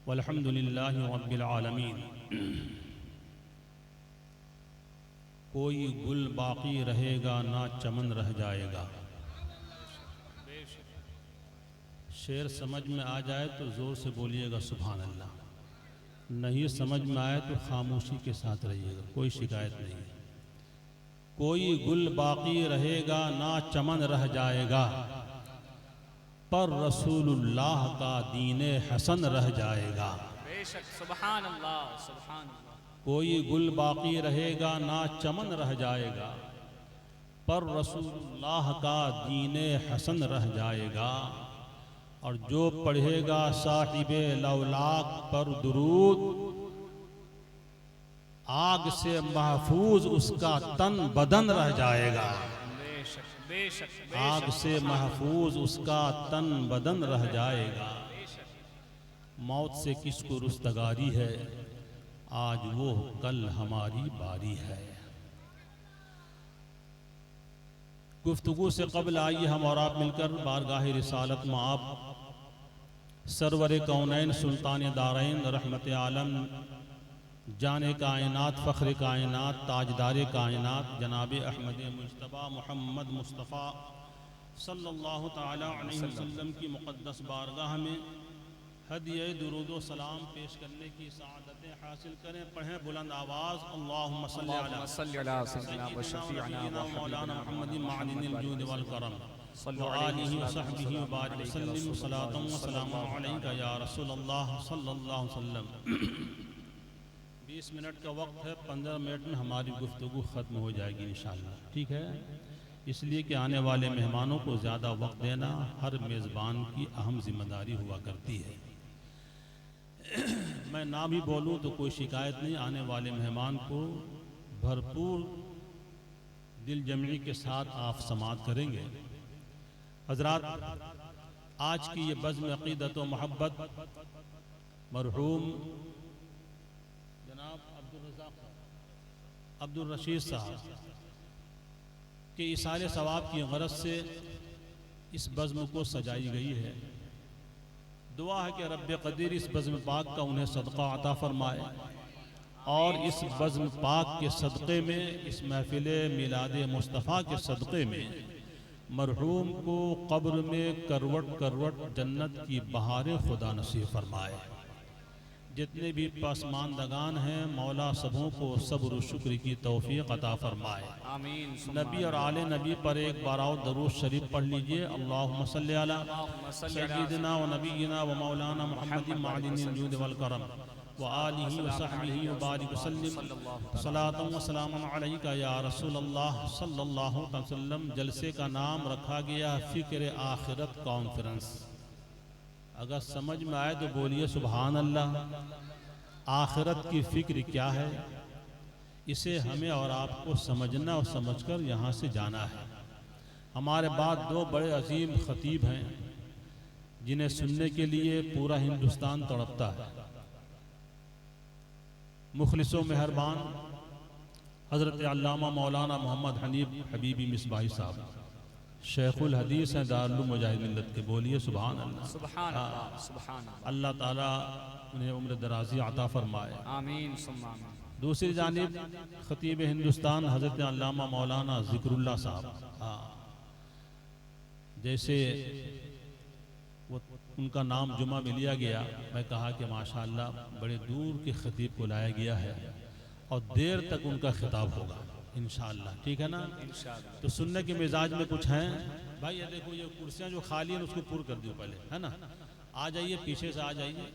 वल्हम्दुलिल्लाहि रब्बिल आलमीन। कोई गुल बाकी रहेगा ना चमन रह जाएगा। शेर समझ में आ जाए तो ज़ोर से बोलिएगा सुभान अल्लाह, नहीं समझ में आए तो खामोशी के साथ रहिएगा, कोई शिकायत नहीं है। कोई गुल बाकी रहेगा ना चमन रह जाएगा, पर रसूलुल्लाह का दीने हसन रह जाएगा। बेशक, सुभान अल्लाह, सुभान अल्लाह। कोई गुल बाकी रहेगा ना चमन रह जाएगा, पर रसूलुल्लाह का दीने हसन रह जाएगा। और जो पढ़ेगा साहिबे लौलाक पर दुरूद, आग से महफूज उसका तन बदन रह जाएगा। बेशक, बेशक, आग से महफूज उसका तन बदन रह जाएगा। मौत से किसको रुस्तगारी है, आज वो कल हमारी बारी है। गुफ्तगू से कबल आइए हम और आप मिलकर बारगाह रिसालत में आप सरवर कौनैन सुल्तान दारैन रहमत आलम जाने कायनात फ़ख्र कायनात ताजदार कायनात जनाब अहमद मुज्तबा मोहम्मद मुस्तफ़ा सल्लल्लाहु ताला अलैहि वसल्लम की मुक़द्दस बारगाह में हदिये दुरूद व सलाम पेश करने की सआदतें हासिल करें। पढ़ें बुलंद आवाज़, अल्लाहुम्मा सल्ली अला सय्यिदिना व शफ़ीअना व मौलाना मुहम्मदिन मअदिनिल जूद वल करम व आलिहि व सहबिहि व बारिक वसल्लिम सलातन व सलामुन अलैका या रसूलल्लाह सल्लल्लाहु अलैहि वसल्लम। 20 मिनट का वक्त है, 15 मिनट में हमारी गुफ्तगू ख़त्म हो जाएगी इंशाअल्लाह, ठीक है। इसलिए कि आने वाले मेहमानों को ज़्यादा वक्त देना हर मेज़बान की अहम जिम्मेदारी हुआ करती है। मैं ना भी बोलूं तो कोई शिकायत नहीं, आने वाले मेहमान को भरपूर दिल जमई के साथ आप समात करेंगे। हजरात, आज की ये बज़्म अक़ीदत व मोहब्बत मरहूम जनाब अब्दुल रशीद साहब के इसाले सवाब की गरज से इस बज़्म को सजाई गई है। दुआ है कि रब्बे क़दीर इस बज़्म पाक का उन्हें सदका अता फरमाए और इस बज़्म पाक के सदक़े में, इस महफ़िल मिलाद मुस्तफ़ा के सदक़े में मरहूम को कब्र में करवट करवट जन्नत की बहारें खुदा नसीब फरमाए। जितने भी पसमानदगान हैं मौला सबों को सब्र शुक्र की तौफीक अता फरमाए। आमीन। नबी और आले नबी पर एक बार और दरूद शरीफ पढ़ लीजिए। अल्लाहुम्मा सल्ली अला सय्यिदिना व नबीना व मौलाना मुहम्मदिन मअदिनिल जूद वल करम व आलिहि व सहबिहि व बारिक वसल्लिम सलातन व सलामुन अलैका या रसूलल्लाह सल्लल्लाहु अलैहि वसल्लम। जलसे का नाम रखा गया फ़िक्र आखिरत कॉन्फ्रेंस। अगर समझ में आए तो बोलिए सुभान अल्लाह। आखिरत की फ़िक्र क्या है, इसे हमें और आपको समझना और समझकर यहाँ से जाना है। हमारे बाद दो बड़े अजीम ख़तीब हैं जिन्हें सुनने के लिए पूरा हिंदुस्तान तड़पता है। मुखलिस व मेहरबान हज़रत अल्लामा मौलाना मोहम्मद हनीफ हबीबी मिसबाही साहब शेखुल हदीस हैं दारुल मुजाहिद मिल्लत के। बोलिए सुभान अल्लाह, सुभान अल्लाह, सुभान अल्लाह। अल्लाह ताला उन्हें उम्र दराज़ी अता फरमाए। आमीन सुम्मा आमीन। दूसरी जानिब ख़तीब हिंदुस्तान हज़रत अल्लामा मौलाना ज़िक्रुल्लाह साहब, हाँ, जैसे वो उनका नाम जुमा में लिया गया, मैं कहा कि माशाअल्लाह बड़े दूर के ख़तीब को लाया गया है और देर तक उनका खिताब होगा इंशाअल्लाह, ठीक है ना। तो सुनने के मिजाज में कुछ हैं भाई, ये देखो ये कुर्सियाँ जो खाली हैं उसको पूर्ण कर दियो पहले, है ना। आ जाइए, पीछे से आ जाइए,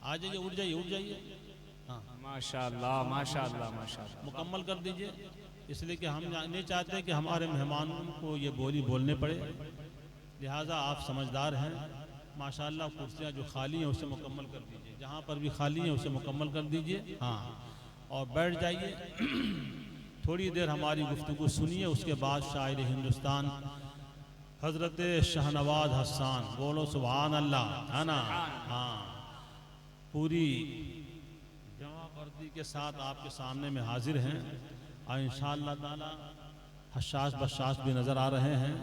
आ जाइए, उठ जाइए, उठ जाइए, हाँ माशाअल्लाह, माशाअल्लाह, माशाअल्लाह। मुकम्मल कर दीजिए, इसलिए कि हम नहीं चाहते कि हमारे मेहमानों को ये बोली बोलने पड़े, लिहाजा आप समझदार हैं। माशाअल्लाह कुर्सियाँ जो खाली हैं उसे मुकम्मल कर दीजिए, जहाँ पर भी खाली हैं उसे मुकम्मल कर दीजिए, हाँ, और बैठ जाइए। थोड़ी देर हमारी गुफ्तगू सुनिए, उसके बाद शायर हिंदुस्तान हज़रत शाहनवाज़ हसन, बोलो सुभान अल्लाह, है ना, हाँ, पूरी जवाबर्दी के साथ आपके सामने में हाजिर हैं और इंशाअल्लाह ताला हशाश बशाश भी नज़र आ रहे हैं।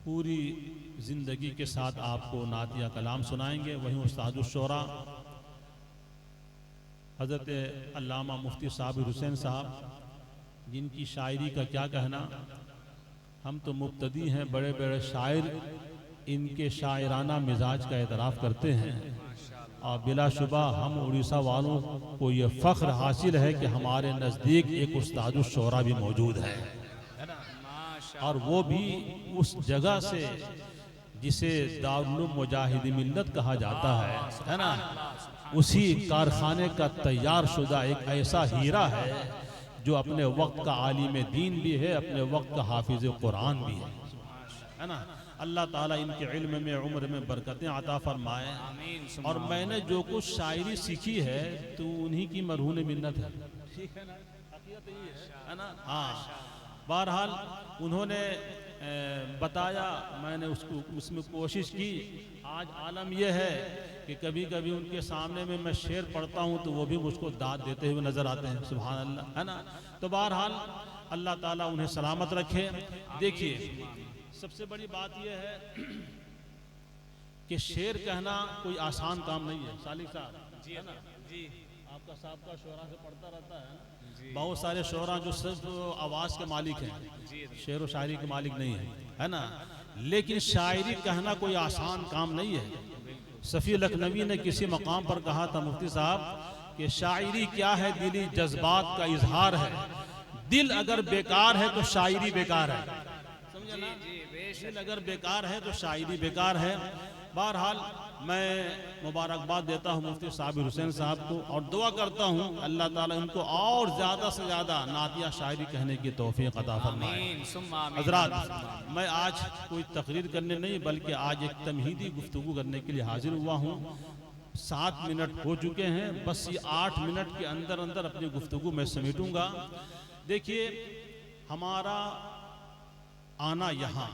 पूरी ज़िंदगी के साथ आपको नातिया कलाम सुनाएंगे। वहीं उस्तादुश शोरा हज़रत अल्लामा मुफ्ती साबिर हुसैन साहब, जिनकी शायरी का क्या कहना, हम तो मुब्तदी हैं, बड़े बड़े शायर इनके शायराना मिजाज का एतराफ़ करते हैं। और बिलाशुबा हम उड़ीसा वालों को ये फ़ख्र हासिल है कि हमारे नज़दीक एक उस्तादुश शोरा भी मौजूद है ना, और वो भी उस जगह से जिसे दारुल मुजाहिदी मिल्लत कहा जाता है ना, उसी कारखाने का तैयार शुदा एक ऐसा हीरा है जो अपने वक्त का आलिम दीन भी है, अपने वक्त का हाफिज कुरान भी है ना। अल्लाह ताला इनके इल्म में, उम्र में बरकतें अता फरमाए। और मैंने जो कुछ शायरी सीखी है तो उन्हीं की मरहून मिन्नत है, ठीक है ना, हकीकत यही है ना। हाँ, बहरहाल उन्होंने बताया, मैंने उसमें कोशिश की। आज आलम यह है कि कभी कभी उनके सामने में मैं शेर पढ़ता हूँ तो वो भी मुझको दाद देते हुए नजर आते हैं, सुभान अल्लाह, है ना। तो बहरहाल अल्लाह ताला उन्हें सलामत रखे। देखिए, सबसे बड़ी बात यह है कि शेर कहना कोई आसान काम नहीं है। सालिक साहब जी, है ना, जी आपका साहब का शोरा से पढ़ता रहता है ना, बहुत सारे शोरा जो सिर्फ आवाज़ के मालिक हैं, शेर व शायरी के मालिक नहीं है ना। लेकिन शायरी कहना कोई आसान काम नहीं है। सफ़ी लखनवी ने किसी मकाम पर कहा था, मुफ्ती साहब, कि शायरी क्या है, दिली जज्बात का इजहार है। दिल अगर बेकार है तो शायरी बेकार है, समझे ना। दिल अगर बेकार है तो शायरी बेकार है। बहरहाल मैं मुबारकबाद देता हूँ मुफ्ती साबिर हुसैन साहब को और दुआ करता हूँ अल्लाह ताला इनको और ज़्यादा से ज़्यादा नातिया शायरी कहने की तौफीक अता फरमाए। हज़रात, मैं आज कोई तकरीर करने नहीं बल्कि आज एक तमहीदी गुफ्तगू करने के लिए हाजिर हुआ हूँ। 7 मिनट हो चुके हैं, बस ये 8 मिनट के अंदर अंदर अपनी गुफ्तगू मैं समेटूँगा। देखिए, हमारा आना यहाँ,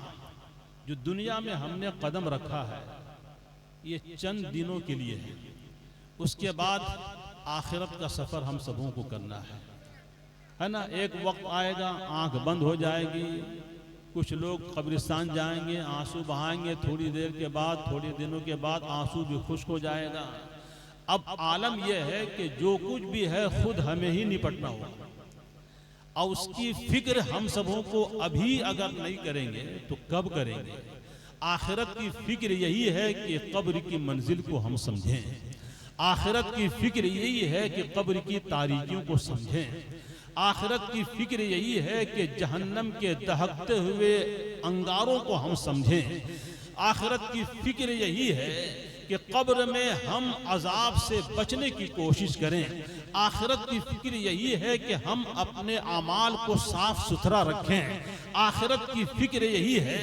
जो दुनिया में हमने कदम रखा है, ये चंद दिनों के लिए है। उसके बाद आखिरत का सफ़र हम सबों को करना है ना। एक वक्त आएगा, आंख बंद हो जाएगी, कुछ लोग कब्रिस्तान जाएंगे, आंसू बहाएंगे, थोड़ी देर के बाद, थोड़े दिनों के बाद आंसू भी खुश्क हो जाएगा। अब आलम यह है कि जो कुछ भी है खुद हमें ही निपटना होगा, और उसकी फिक्र हम सबों को अभी अगर नहीं करेंगे तो कब करेंगे। आखिरत की फिक्र यही है कि कब्र की मंजिल को हम समझें। आखिरत की फिक्र यही है कि कब्र की तारीकियों को समझें। आखिरत की फिक्र यही है कि जहन्नम के दहकते हुए अंगारों को हम समझें। आखिरत की फिक्र यही है कि कब्र में हम अजाब से बचने की कोशिश करें। आखिरत की फिक्र यही है कि हम अपने अमाल को साफ सुथरा रखें। आखिरत की फिक्र यही है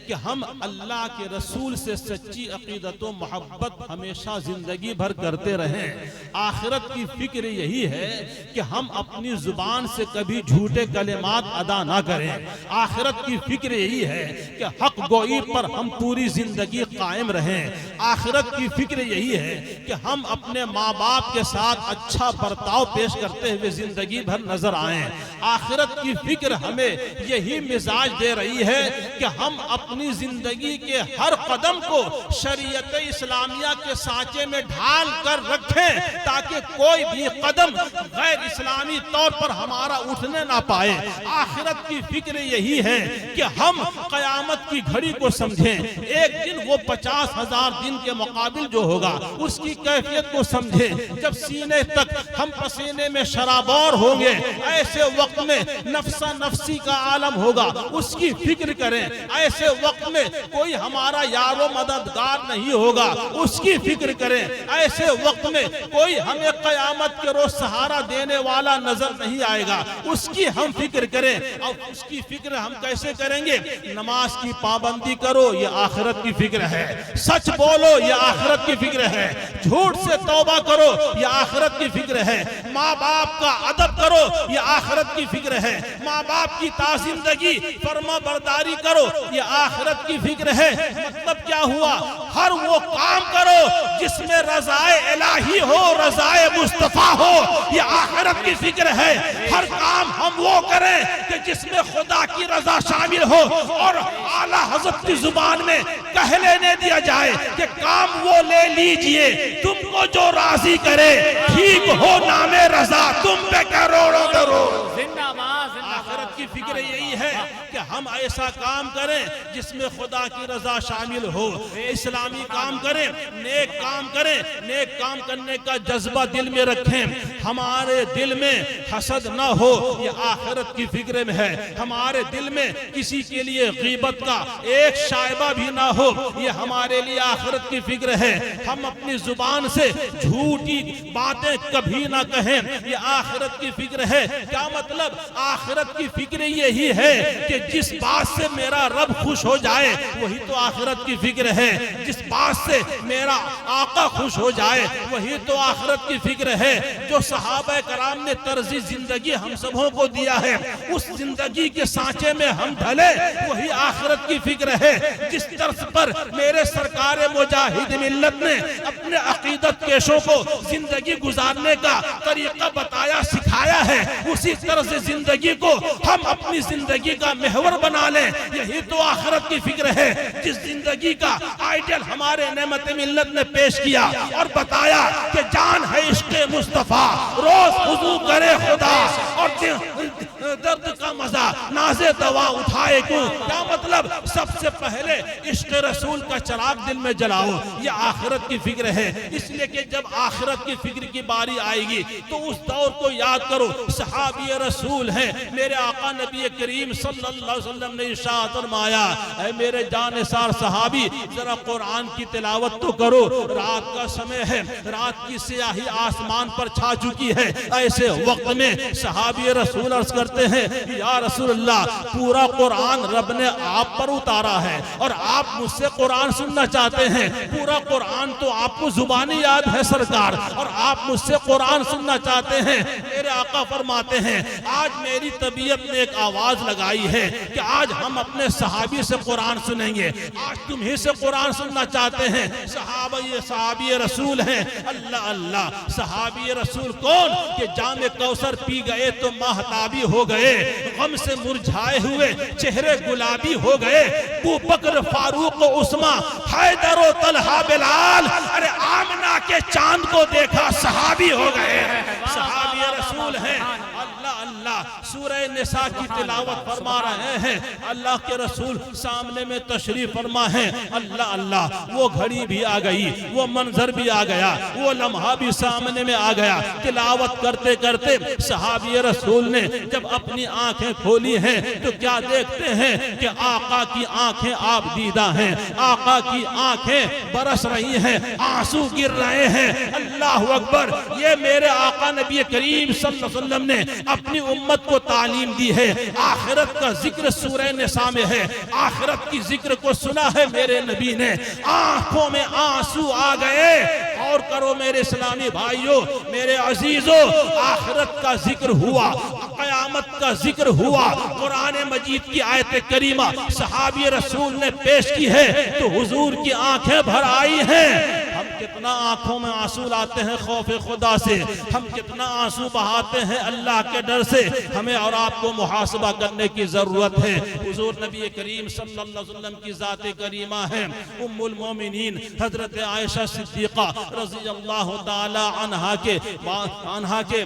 कि हम अल्लाह के रसूल से सच्ची अकीदत व मोहब्बत हमेशा जिंदगी भर करते रहें। आखिरत की फिक्र यही है कि हम अपनी जुबान से कभी झूठे कलिमात अदा ना करें। आखिरत की फिक्र यही है कि हक गोई पर हम पूरी जिंदगी कायम रहें। आखिरत की फिक्र यही है कि हम अपने माँ बाप के साथ अच्छा बर्ताव पेश करते हुए जिंदगी भर नजर आएं। आखिरत की फिक्र हमें यही मिजाज दे रही है कि हम अपनी जिंदगी के हर कदम को शरीयत इस्लामिया के सांचे में ढाल कर रखें, ताकि कोई भी कदम गैर इस्लामी तौर पर हमारा उठने ना पाए। आखिरत की फिक्र यही है कि हम कयामत की घड़ी को समझें। एक दिन वो 50,000 दिन के मुकाबिल जो होगा उसकी कैफियत को समझें। जब सीने तक हम पसीने में शराबौर होंगे, ऐसे वक्त में नफ्सा नफ्सी का आलम होगा, उसकी फिक्र करें। ऐसे वक्त में कोई हमारा यारो मददगार नहीं होगा, उसकी फिक्र करें। ऐसे वक्त में कोई हमें कयामत के रोज सहारा देने वाला नजर नहीं आएगा, उसकी हम फिक्र करें। और उसकी फिक्र हम कैसे करेंगे? नमाज की पाबंदी करो, ये आखिरत की फिक्र है। सच बोलो, ये आखिरत की फिक्र है। झूठ से तौबा करो, ये आखिरत की फिक्र है। माँ बाप का अदब करो, ये आखिरत की फिक्र है। माँ बाप की ताज़िंदगी फरमा बरदारी करो, ये आखिरत की फिक्र है। मतलब क्या हुआ? हर वो काम करो जिसमें रज़ाए इलाही हो, रज़ाए मुस्तफ़ा हो, ये आखिरत की फिक्र है। हर काम हम वो करें कि जिसमें खुदा की रजा शामिल हो और आला हज़रत की जुबान में कह लेने दिया जाए कि काम वो ले लीजिए, तुमको जो राजी करे, ठीक हो नामे रजा तुम पे करोड़ों करोड़। आखिरत की फिक्र यही है कि हम ऐसा काम करें जिसमें खुदा की रजा शामिल हो, इस्लामी काम करें, नेक काम करें, नेक काम करने का जज्बा दिल में रखें, हमारे दिल में हसद न हो, ये आखिरत की फिक्र में है। हमारे दिल में किसी के लिए गीबत का एक शायबा भी ना हो, ये हमारे लिए आखिरत की फिक्र है। हम अपनी जुबान से झूठी बातें कभी ना कहें, ये आखिरत की फिक्र है। क्या मतलब? आखिरत की फिक्र यही है कि जिस बात से मेरा रब खुश हो जाए वही तो आखिरत की फिक्र है। जिस बात से मेरा आका खुश हो जाए वही तो आखिरत की फिक्र है। जो सहाबा कराम ने तर्ज़ी जिंदगी हम सबों को दिया है, उस जिंदगी के सांचे में हम ढले वही आखिरत की फिक्र है। जिस तर्ज पर मेरे सरकार मुजाहिद मिल्लत ने अपने अकीदत केशों को जिंदगी गुजारने का तरीका बताया, सिखाया है, उसी तर्ज जिंदगी को हम अपनी जिंदगी का महवर बना लें, यही तो आखिरत की फिक्र है। जिस जिंदगी का आइडियल हमारे नेमत मिल्लत ने पेश किया और बताया कि जान है इश्क़ मुस्तफ़ा, रोज हुजू करे खुदा और दर्द का मजा नाज़े दवा उठाए क्यों। क्या मतलब? सबसे पहले इश्क़ रसूल का चिराग दिल में जलाओ, ये आखिरत की फिक्र है। इसलिए कि जब आखिरत की फिक्र की बारी आएगी तो उस दौर को याद करो। सहाबी रसूल हैं, मेरे आका नबी करीम सल्लल्लाहु अलैहि वसल्लम ने इरशाद फरमाया, ऐ मेरे जानिसार सहाबी जरा कुरान की तिलावत तो करो। रात का समय है, रात की स्याही आसमान पर छा चुकी है। ऐसे वक्त में सहाबी रसूल अर्ज करते हैं, या रसूल अल्लाह, पूरा कुरान रब ने आप पर उतारा है और आप मुझसे कुरान सुनना चाहते हैं। पूरा कुरान तो आपको जुबानी याद है सरकार, और आप मुझसे कुरान सुनना चाहते हैं। मेरे आका फरमाते हैं, आज मेरी तबीयत ने एक आवाज लगाई है कि आज हम अपने सहाबी से कुरान सुनेंगे। आज तुम्ही से कुरान सुनना चाहते हैं। सहाबी रसूल हैं। अल्लाह अल्लाह, सहाबी रसूल कौन कि जामे कौसर पी गए तो महताबी हो गए, गम से मुरझाए हुए चेहरे गुलाबी हो गए। अबू बकर, फारूक, उस्मा, हैदर और तलहा, बिलाल, अरे आमना के चांद को देखा सहाबी हो गए। सहाबी रसूल हैं। अल्लाह अल्लाह, सूरह निसा की तिलावत फरमा रहे हैं। अल्लाह के रसूल सामने में तशरीफ फरमा है। अल्लाह अल्लाह, वो घड़ी भी आ गई, वो मंजर भी आ गया, वो लम्हा भी सामने में आ गया। तिलावत करते करते सहाबी रसूल ने जब अपनी आंखें खोली हैं तो क्या देखते हैं कि आका की आंखें आप दीदा हैं, आका की आंखें बरस रही हैं, आंसू गिर रहे हैं। अल्लाह अकबर, ये मेरे आका नबी करीम सल्लल्लाहु अलैहि वसल्लम ने अपनी उम्मत को तालीम दी है। आखिरत का जिक्र सूरह निसा में है। आखिरत की जिक्र को सुना है मेरे नबी ने, आंखों में आंसू आ गए। और करो मेरे इस्लामी भाइयों, मेरे अजीजों, आखिरत का जिक्र हुआ, कयामत का जिक्र हुआ, कुरान मजीद की आयत करीमा सहाबी रसूल ने पेश की है तो हुजूर की आंखें भर आई हैं। हम कितना आंखों में आंसू लाते हैं खौफ खुदा से, हम कितना आंसू बहाते हैं अल्लाह के डर से। हमें और आपको मुहासबा करने की जरूरत है। हुजूर नबी करीम सल्लल्लाहु अलैहि वसल्लम की जाते करीमा है उम्मुल मोमिनीन हजरत आयशा सिद्दीका रज़ी अल्लाह ताला अन्हा के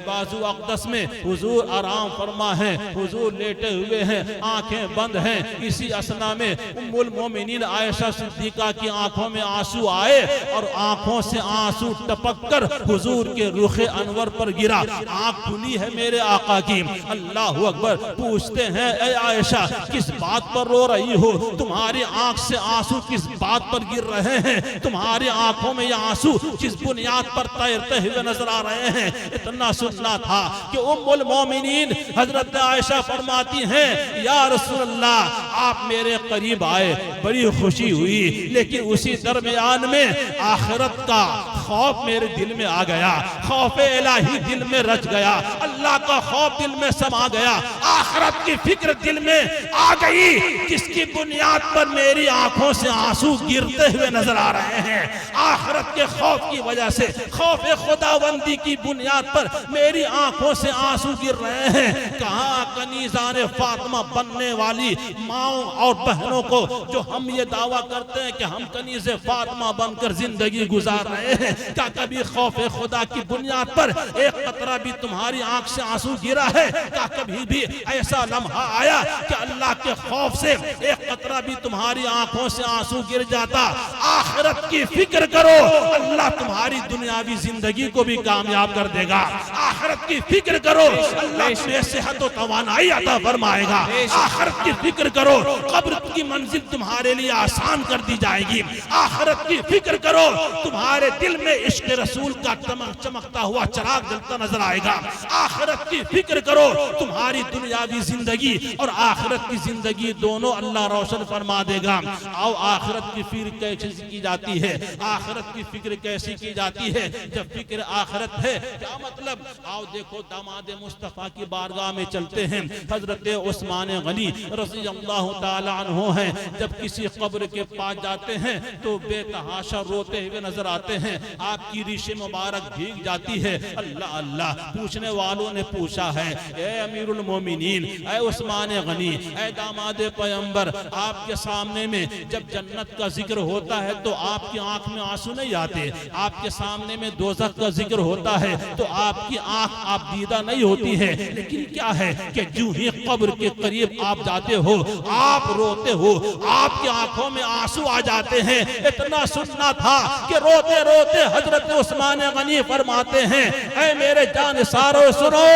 बाजू अक़दस में हुजूर आराम फरमा है। हुजूर लेटे हुए हैं, आंखें बंद हैं। इसी असना में उम्मुल मोमिनीन आयशा सिद्दीका की आंखों में आंसू आए और आंखों से आंसू टपक कर हुजूर के रुखे अनवर पर गिरा। आंख खुली है मेरे आका की। अल्लाह अकबर। पूछते हैं, ए आयशा, किस बात पर रो रही हो? तुम्हारी आंख से आंसू किस बात पर गिर रहे हैं? तुम्हारी आंखों में ये आंसू किस बुनियाद पर तैरते हुए नजर आ रहे हैं? इतना सुनना था कि उम्मुल मोमिनीन हजरत आयशा फरमाती हैं, या रसूलल्लाह, आप मेरे करीब आए, बड़ी खुशी हुई, लेकिन उसी दरमियान में आखिरत का खौफ मेरे दिल में आ गया। खौफ इलाही दिल में रच गया, अल्लाह का खौफ दिल में समा गया। आखिरत की फिक्र दिल में आ गई, जिसकी बुनियाद पर मेरी आंखों से आंसू गिरते हुए नजर आ रहे हैं। आखिरत के खौफ की वजह से, खौफ खुदाबंदी की बुनियाद पर मेरी आंखों से आंसू गिर रहे हैं। कहाँ कनीज़ाने फातिमा बनने वाली माओ और बहनों को, जो हम ये दावा करते हैं कि हम कनीज़े फातिमा बनकर जिंदगी गुजार रहे हैं, क्या कभी खौफ खुदा की बुनियाद पर एक कतरा भी तुम्हारी आंख से आंसू गिरा है? क्या कभी भी ऐसा लम्हा आया कि अल्लाह के खौफ से एक कतरा भी तुम्हारी आंखों से आंसू गिर जाता? आखिरत की फिक्र करो, अल्लाह तुम्हारी दुनियावी जिंदगी को भी कामयाब कर देगा। आखिरत की फिक्र करो, अल्लाह तुम्हें सेहत और तवानाई अता फरमाएगा। आखिरत की फिक्र करो, कब्र की मंजिल तुम्हारे लिए आसान कर दी जाएगी। आखिरत की फिक्र करो, तुम्हारे दिल में इश्क रसूल का चमकता हुआ चिराग जलता नजर आएगा। आखिरत की फिक्र करो, तुम्हारी दुनियावी जिंदगी और आखिरत की जिंदगी दोनों अल्लाह रोशन फरमा देगा। आओ, आखिरत की फिक्र कैसे की जाती है? आखिरत की फिक्र कैसी की जाती है? जब फिक्र आखिरत है, क्या मतलब? आओ देखो, दामाद मुस्तफा की बारगाह में चलते हैं। हजरत उस्मान गनी रज़ी अल्लाह ताला अन्हु हैं, जब किसी कब्र के पास जाते हैं तो बेतहाशा रोते हुए नजर आते हैं। आपकी रीशे मुबारक भीग जाती है। अल्लाह अल्लाह, पूछने वालों ने पूछा है, ए अमीरुल मोमिनीन, ए उस्मान गनी, ए दामाद पैगंबर, आपके सामने में जब जन्नत का जिक्र होता है तो आपकी आंख में आंसू नहीं आते? आपके सामने में दोज़ख का जिक्र होता है तो आपकी आंख आप दीदा नहीं होती है? लेकिन क्या है कि जो ही कब्र के करीब आप जाते हो, आप रोते हो, आपकी आंखों में आंसू आ जाते हैं। इतना सुनना था कि रोते रोते हजरत उस्मान गनी फरमाते हैं, ऐ मेरे जानसारों सुनो,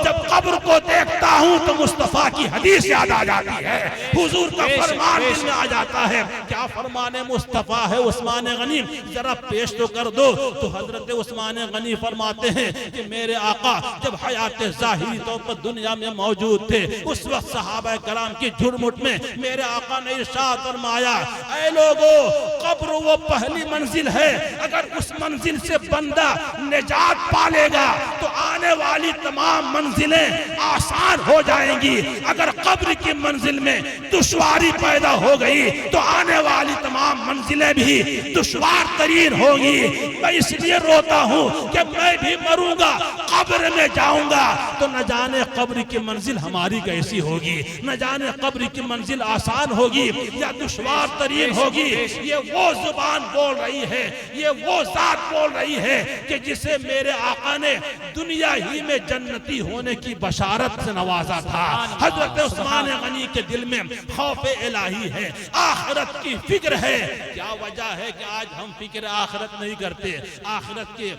जब कब्र को देखता हूं तो मुस्तफा की हदीस याद आ जाती है, हुजूर का फरमान दिल में आ जाता है। क्या फरमाने मुस्तफा है उस्मान गनी, जरा पेश तो कर दो। तो हजरत उस्मान गनी फरमाते हैं कि मेरे आका जब हयात ज़ाहिरी तौर पर दुनिया में मौजूद थे, उस वक्त सहाबा कराम की झुरमुट में मेरे आका ने इरशाद फरमाया, ऐ लोगो, कब्र वो पहली मंजिल है, अगर उस मंजिल से बंदा निजात पालेगा तो आने वाली तमाम मंजिलें आसान हो जाएंगी। अगर कब्र की मंजिल में दुश्वारी पैदा हो गई तो आने वाली तमाम मंजिलें भी दुश्वार तरीन होगी। मैं इसलिए रोता हूँ कि मैं भी मरूंगा, कब्र में जाऊंगा तो न जाने कब्र की मंजिल हमारी कैसी होगी, न जाने कब्र की मंजिल आसान होगी या दुश्वार तरीन होगी। ये वो जुबान बोल रही है, ये वो जात बोल रही है कि जिसे मेरे आका ने दुनिया ही में जन्नती होने की बशारत से नवाजा था। हजरत उस्मान गनी के दिल में खौफ इलाही है, आखिरत की फिक्र है। क्या वजह है कि आज हम फिक्र आखिरत नहीं करते? आखिरत के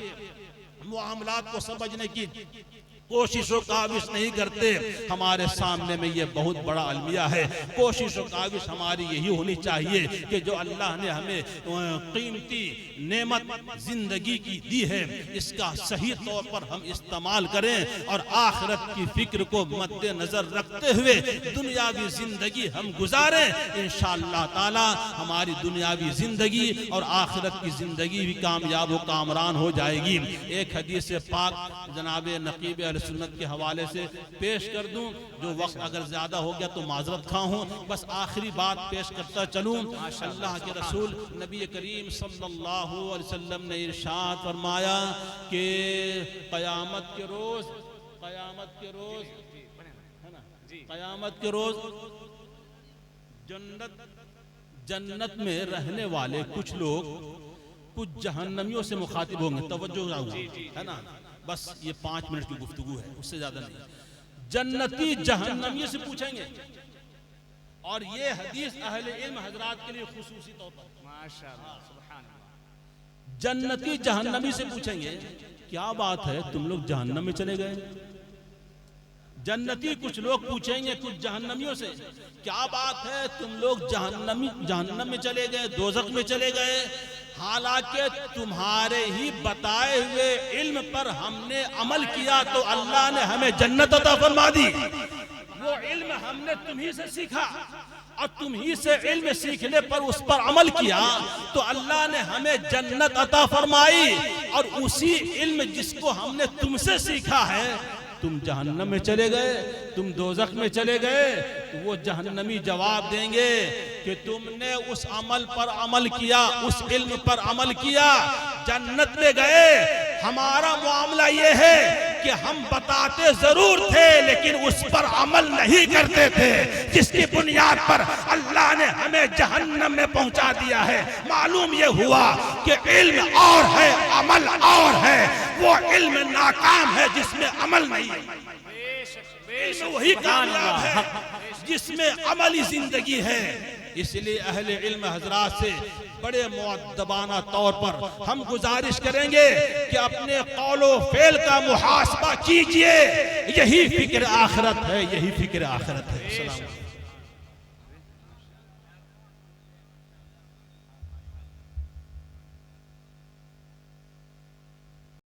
मामलात को समझने की कोशिशों काविश नहीं करते। हमारे सामने में ये बहुत बड़ा अलमिया है। कोशिशों काविश हमारी यही होनी चाहिए कि जो अल्लाह ने हमें कीमती नेमत जिंदगी की दी है, इसका सही तौर पर हम इस्तेमाल करें और आखिरत की फिक्र को मद्देनजर रखते हुए दुनियावी जिंदगी हम गुजारें। इंशाअल्लाह ताला हमारी दुनियावी जिंदगी और आखिरत की जिंदगी भी कामयाब व कामरान हो जाएगी। एक हदीस पाक जनाब नकीब सुन्नत के हवाले से पेश कर दूं, जो वक्त अगर ज्यादा हो गया तो माजरत खा हूं। बस आखिरी बात पेश करता चलूं। अल्लाह के रसूल नबी करीम सल्लल्लाहु अलैहि वसल्लम ने इरशाद फरमाया कि क़यामत के रोज जन्नत में रहने वाले कुछ लोग कुछ जहन्नमियों से मुखातिब होंगे। तवज्जो है ना, बस ये 5 मिनट की गुफ्तगू है, उससे ज्यादा नहीं। जन्नती जहन्नमी से पूछेंगे और ये हदीस अहले इल्म हजरात के लिए खुसूसी तौर पर माशाअल्लाह सुभान अल्लाह, जन्नती जहन्नमी से पूछेंगे, क्या बात है तुम लोग जहन्नम में चले गए? जन्नती कुछ लोग पूछेंगे कुछ जहन्नमियों से, क्या बात है तुम लोग जहन्नम में चले गए, दोज़ख में चले गए, हालांकि तुम्हारे ही बताए हुए इल्म पर हमने अमल किया तो अल्लाह ने हमें जन्नत अता फरमा दी। वो इल्म हमने तुम्ही से सीखा और तुम्ही से इल्म सीखने पर उस पर अमल किया तो अल्लाह ने हमें जन्नत अता फरमाई। और उसी इल्म जिसको हमने तुमसे सीखा है तुम जहन्नम में चले गए, तुम दोज़ख में चले गए, तो वो जहन्नमी जवाब देंगे कि तुमने उस अमल पर अमल किया, उस इल्म पर अमल किया, जन्नत में गए। हमारा मामला ये है कि हम बताते जरूर थे लेकिन उस पर अमल नहीं करते थे, जिसकी बुनियाद पर अल्लाह ने हमें जहन्नम में पहुंचा दिया है। मालूम ये हुआ कि इल्म और है, अमल और है। वो इल्म नाकाम है जिसमें अमल नहीं है, इल्म वही कामयाब है जिसमें अमली जिंदगी है। इसलिए अहले इल्म हजरात से बड़े मुअद्दबाना तौर पर हम गुजारिश करेंगे कि अपने कौलो फेल का मुहासबा कीजिए। यही फिक्र आखिरत है, यही फिक्र आखिरत है।